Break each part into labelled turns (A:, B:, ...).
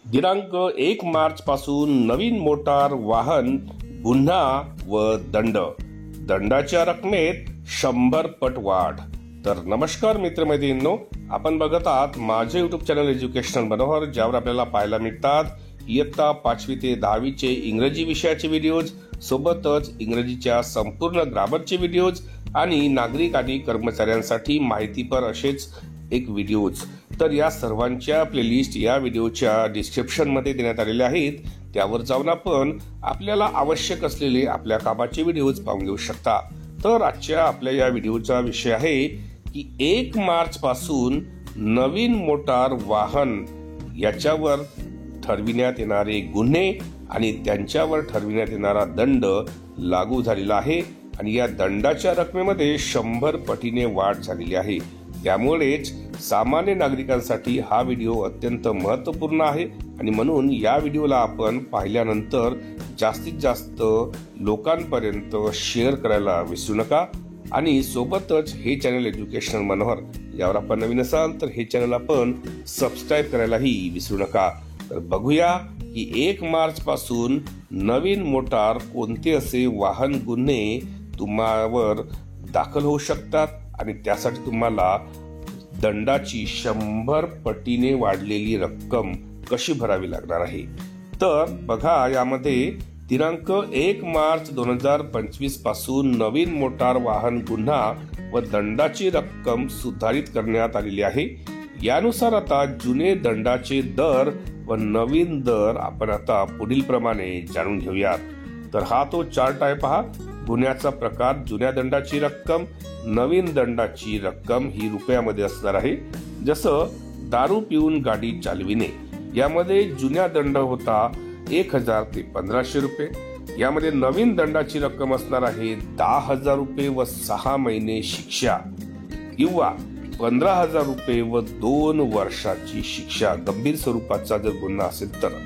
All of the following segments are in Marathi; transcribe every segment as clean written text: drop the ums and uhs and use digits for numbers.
A: दिनांक 1 मार्च पासून नवीन मोटार वाहन गुन्हा व दंडाच्या रकमेत 100 पट वाढ। तर नमस्कार मित्रमैत्रिणींनो, आपण बघत आहात माझे युट्यूब चॅनल एज्युकेशनल मनोहर, ज्यावर आपल्याला पाहायला मिळतात इयत्ता 5वी ते 10वी चे इंग्रजी विषयाचे व्हिडिओज, सोबतच इंग्रजीच्या संपूर्ण ग्रामरचे व्हिडिओज आणि नागरिक आणि कर्मचाऱ्यांसाठी माहितीपर असेच एक व्हिडिओज। तर या सर्वांच्या प्लेलिस्ट या व्हिडिओच्या डिस्क्रिप्शन मध्ये देण्यात आलेले आहेत, त्यावर जाऊन आपण आपल्याला आवश्यक असलेले आपल्या कामाचे व्हिडिओज पाहून घेऊ शकता। तर आजच्या आपल्या या व्हिडिओचा विषय आहे की 1 मार्च पासून नवीन मोटार वाहन याच्यावर ठरविण्यात येणारे गुन्हे आणि त्यांच्यावर ठरविण्यात येणारा दंड लागू झालेला आहे आणि या दंडाच्या रकमेमध्ये 100 पटीने वाढ झालेली आहे। त्यामुळेच सामान्य नागरिकांसाठी हा व्हिडिओ अत्यंत महत्त्वपूर्ण आहे आणि म्हणून या व्हिडिओला आपण पाहिल्यानंतर जास्तीत जास्त लोकांपर्यंत शेअर करायला विसरू नका आणि सोबतच हे चॅनल एज्युकेशनल मनोहर यावर आपण नवीन असाल तर हे चॅनल आपण सबस्क्राईब करायलाही विसरू नका। तर बघूया की 1 मार्च पासून नवीन मोटार कोणते असे वाहन गुन्हे तुम्हावर दाखल होऊ शकतात आणि त्यासाठी तुम्हाला दंडाची 100 पटीने वाढलेली रक्कम कशी भरावी लागणार आहे। तर बघा, यामध्ये दिनांक 1 मार्च 2025 पासून नवीन मोटार वाहन गुन्हा व दंडाची रक्कम सुधारित करण्यात आलेली आहे। यानुसार आता जुने दंडाचे दर व नवीन दर आपण आता पुढील प्रमाणे जाणून घेऊयात। तर हा तो चार्ट आहे पहा। गुन्ह्याचा प्रकार, जुन्या दंडाची रक्कम, नवीन दंडाची रक्कम ही रुपयामध्ये असणार आहे। जसं दारू पिऊन गाडी चालविणे, यामध्ये जुन्या दंड होता 1000 ते 1500 रुपये। यामध्ये नवीन दंडाची रक्कम असणार आहे 10,000 रुपये व 6 महिने शिक्षा किंवा 15,000 रुपये व 2 वर्षाची शिक्षा गंभीर स्वरूपाचा जर गुन्हा असेल तर।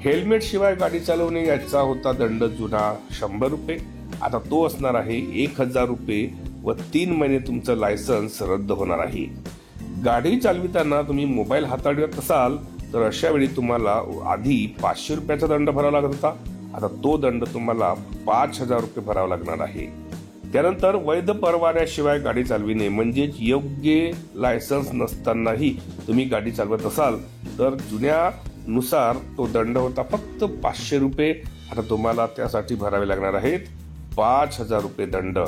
A: हेल्मेट शिवाय गाडी चालवणे याचा होता दंड जुना 100 रुपये, आता तो असणार आहे 1000 रुपये व 3 महिने तुमचं लायसन्स रद्द होणार आहे। गाडी चालविताना तुम्ही मोबाईल हाताळत असाल तर अशा वेळी तुम्हाला आधी 500 रुपयाचा दंड भरावा लागत होता, आता तो दंड तुम्हाला 5000 रुपये भरावा लागणार आहे। त्यानंतर वैध परवान्याशिवाय गाडी चालविणे, म्हणजेच योग्य लायसन्स नसतानाही तुम्ही गाडी चालवत असाल तर जुन्यानुसार तो दंड होता फक्त 500 रुपये, आता तुम्हाला त्यासाठी भरावे लागणार आहेत 5000 रुपये दंड।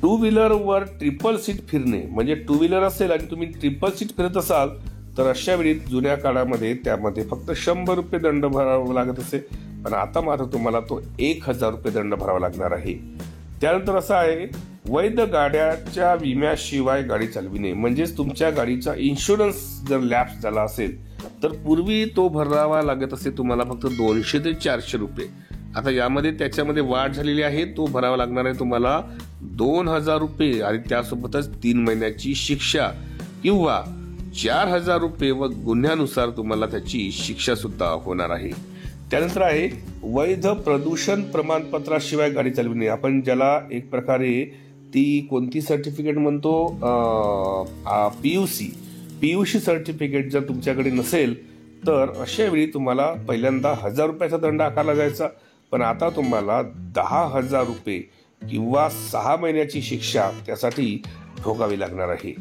A: टू व्हीलर वर ट्रिपल सीट फिरणे, म्हणजे टू व्हीलर असेल आणि तुम्ही ट्रिपल सीट फिरत असाल तर अशा वेळी जुन्या काळामध्ये त्यामध्ये फक्त 100 रुपये दंड भरावा लागत असे, पण आता मात्र तुम्हाला तो 1000 रुपये दंड भरावा लागणार आहे। त्यानंतर असं आहे, वैध गाड्याच्या विम्याशिवाय गाडी चालविणे, म्हणजेच तुमच्या गाडीचा इन्शुरन्स जर लॅप्स झाला असेल तर पूर्वी तो भरावा लागत असे तुम्हाला फक्त 200 ते 400 रुपये, आता यामध्ये त्याच्यामध्ये वाढ झालेली आहे, तो भरावा लागणार आहे तुम्हाला 2000 रुपये आणि त्यासोबतच 3 महिन्याची शिक्षा किंवा 4000 रुपये व गुन्ह्यानुसार तुम्हाला त्याची शिक्षा सुद्धा होणार आहे। त्यानंतर आहे वैध प्रदूषण प्रमाणपत्राशिवाय गाडी चालविणे, आपण ज्याला एक प्रकारे ती कोणती सर्टिफिकेट म्हणतो, पीयूसी सर्टिफिकेट जर तुमच्याकडे नसेल तर अशा वेळी तुम्हाला पहिल्यांदा 1000 रुपयाचा दंड आकारला जायचा, पण आता तुम्हाला 10,000 रुपये किंवा 6 महिन्याची शिक्षा त्यासाठी भोगावी लागणार आहे।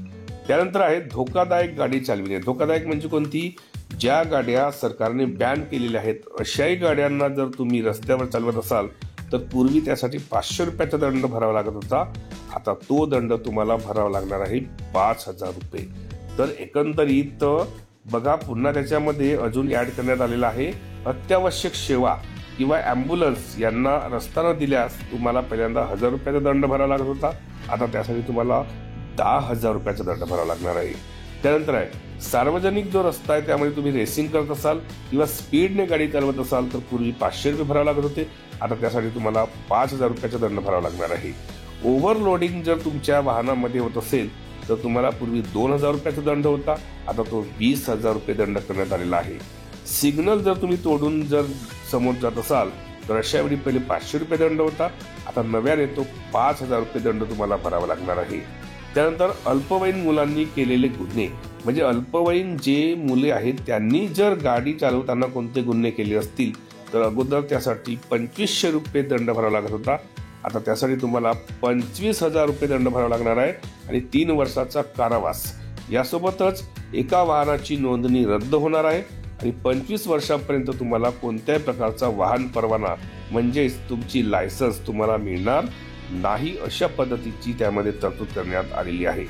A: त्यानंतर आहे धोकादायक गाडी चालविणे। धोकादायक म्हणजे कोणती, ज्या गाड्या सरकारने बॅन केलेल्या आहेत अशाही गाड्यांना जर तुम्ही रस्त्यावर चालवत असाल तर पूर्वी त्यासाठी 500 रुपयाचा दंड भरावा लागत होता, आता तो दंड तुम्हाला भरावा लागणार आहे 5000 रुपये। तर एकंदरीत बघा, पुन्हा त्याच्यामध्ये अजून ऍड करण्यात आलेला आहे अत्यावश्यक सेवा किंवा ॲम्ब्युलन्स यांना रस्ता न दिल्यास तुम्हाला पहिल्यांदा 1000 रुपयाचा दंड भरावा लागत होता, आता त्यासाठी तुम्हाला 10,000 रुपयाचा दंड भरावा लागणार आहे। त्यानंतर आहे सार्वजनिक जो रस्ता आहे त्यामध्ये तुम्ही रेसिंग करत असाल किंवा स्पीडने गाडी चालवत असाल तर पूर्वी 500 रुपये भरावे लागत होते, आता त्यासाठी तुम्हाला 5000 रुपयाचा दंड भरावा लागणार आहे। ओव्हरलोडिंग जर तुमच्या वाहनामध्ये होत असेल तर तुम्हाला पूर्वी 2000 रुपयाचा दंड होता, आता तो 20,000 रुपये दंड करण्यात आलेला आहे। सिग्नल जर तुम्ही तोडून जर समोर जात असाल तर अशा वेळी पहिले 500 रुपये दंड होता, आता नव्याने तो 5000 रुपये दंड तुम्हाला भरावा लागणार आहे। त्यानंतर अल्पवयीन मुलांनी केलेले गुन्हे, म्हणजे अल्पवयीन जे मुले आहेत त्यांनी जर गाडी चालवताना कोणते गुन्हे केले असतील तर अगोदर त्यासाठी 2500 रुपये दंड भरावा लागत होता. आता त्यासाठी तुम्हाला 25,000 रुपये दंड भरावा लागणार आहे आणि 3 वर्षाचा कारावास. यासोबतच एका वाहनाची नोंदणी रद्द होणार आहे आणि 25 वर्षापर्यंत तुम्हाला कोणत्याही प्रकारचा वाहन परवाना म्हणजेच तुमची लायसन्स तुम्हाला मिळणार नाही, अशा पद्धतीची त्यामध्ये तरतूद करण्यात आलेली आहे.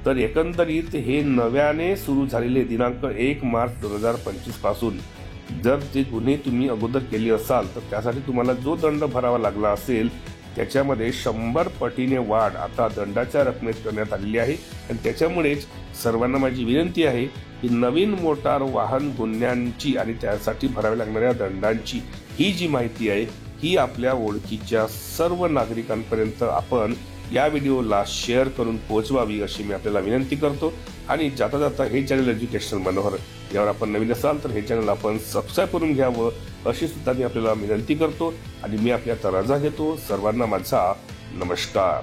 A: तर एकंदरीत हे नव्याने सुरू झालेले दिनांक 1 मार्च 2025 पासून जर ते गुन्हे तुम्ही अगोदर केले असाल तर त्यासाठी तुम्हाला जो दंड भरावा लागला असेल त्याच्यामध्ये 100 पटीने वाढ आता दंडाच्या रकमेत करण्यात आलेली आहे. आणि त्याच्यामुळेच सर्वांना माझी विनंती आहे की नवीन मोटार वाहन गुन्ह्यांची आणि त्यासाठी भराव्या लागणाऱ्या दंडांची ही जी माहिती आहे ही आपल्या ओळखीच्या सर्व नागरिकांपर्यंत आपण या व्हिडिओला शेअर करून पोहोचवावी अशी मी आपल्याला विनंती करतो. आणि जाता जाता हे चॅनल एज्युकेशनल मनोहर यावर आपण नवीन असाल तर हे चॅनल आपण सबस्क्राईब करून घ्यावं अशी सुद्धा मी आपल्याला विनंती करतो. आणि मी आपल्या रजा घेतो. सर्वांना माझा नमस्कार.